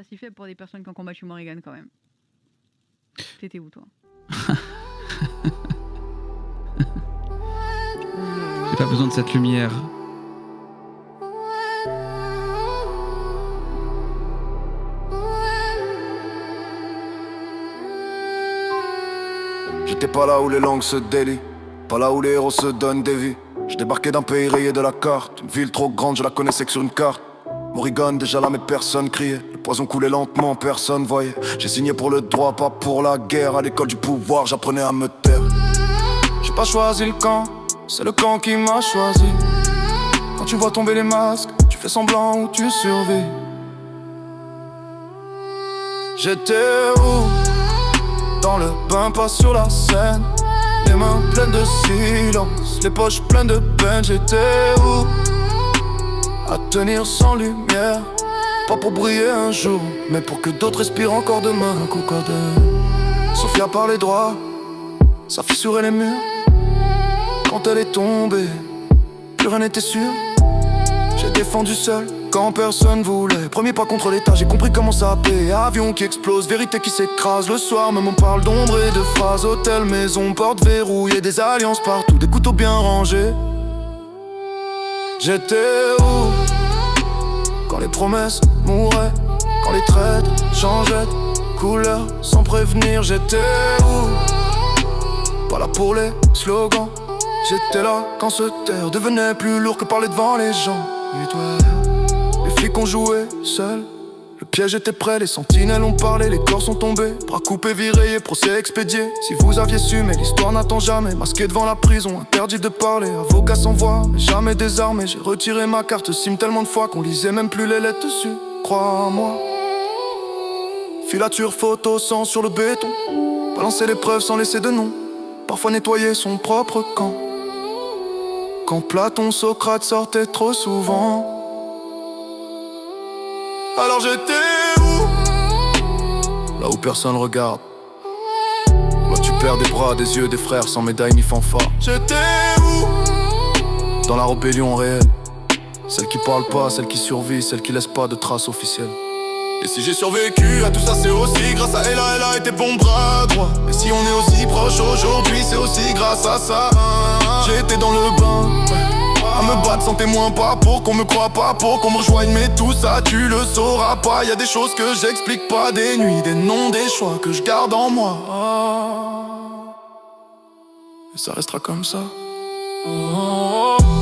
pas si faible pour des personnes qui ont combattu Morrigan quand même. T'étais où toi? J'ai pas besoin de cette lumière. J'étais pas là où les langues se délient, pas là où les héros se donnent des vies. Je débarquais d'un pays rayé de la carte, une ville trop grande, je la connaissais que sur une carte. Morrigan déjà là mais personne criait, le poison coulait lentement, personne voyait. J'ai signé pour le droit, pas pour la guerre. À l'école du pouvoir, j'apprenais à me taire. J'ai pas choisi le camp, c'est le camp qui m'a choisi. Quand tu vois tomber les masques, tu fais semblant ou tu survis. J'étais où? Dans le bain, pas sur la scène. Les mains pleines de silence, les poches pleines de peine. J'étais où? À tenir sans lumière, pas pour briller un jour, mais pour que d'autres respirent encore demain. Un coup Sophia parlait droit, ça fissurait les murs. Quand elle est tombée, plus rien n'était sûr. J'ai défendu seul quand personne voulait. Premier pas contre l'état, j'ai compris comment ça paie. Avion qui explose, vérité qui s'écrase. Le soir même on parle d'ombre et de phrases. Hôtel, maison, porte verrouillée, des alliances partout, des couteaux bien rangés. J'étais où? Quand les promesses mouraient, quand les traits changeaient de couleur sans prévenir. J'étais où? Pas là pour les slogans. J'étais là quand se taire devenait plus lourd que parler devant les gens. Les flics ont joué seuls, le piège était prêt, les sentinelles ont parlé, les corps sont tombés, bras coupés, virés, procès expédié. Si vous aviez su, mais l'histoire n'attend jamais. Masqué devant la prison, interdit de parler, avocat sans voix, mais jamais désarmé. J'ai retiré ma carte SIM tellement de fois qu'on lisait même plus les lettres dessus, crois-moi. Filature, photo, sang sur le béton, balancer les preuves sans laisser de nom, parfois nettoyer son propre camp. Quand Platon, Socrate sortaient trop souvent. Alors j'étais où? Là où personne regarde. Là tu perds des bras, des yeux, des frères sans médaille ni fanfare. J'étais où? Dans la rébellion réelle. Celle qui parle pas, celle qui survit, celle qui laisse pas de traces officielles. Et si j'ai survécu à tout ça, c'est aussi grâce à elle a été bon bras droit. Et si on est aussi proche aujourd'hui, c'est aussi grâce à ça. J'ai été dans le bain, à me battre sans témoin, pas pour qu'on me croie, pas pour qu'on me rejoigne. Mais tout ça tu le sauras pas, y a des choses que j'explique pas. Des nuits, des noms, des choix que je garde en moi. Et ça restera comme ça. Oh, oh, oh.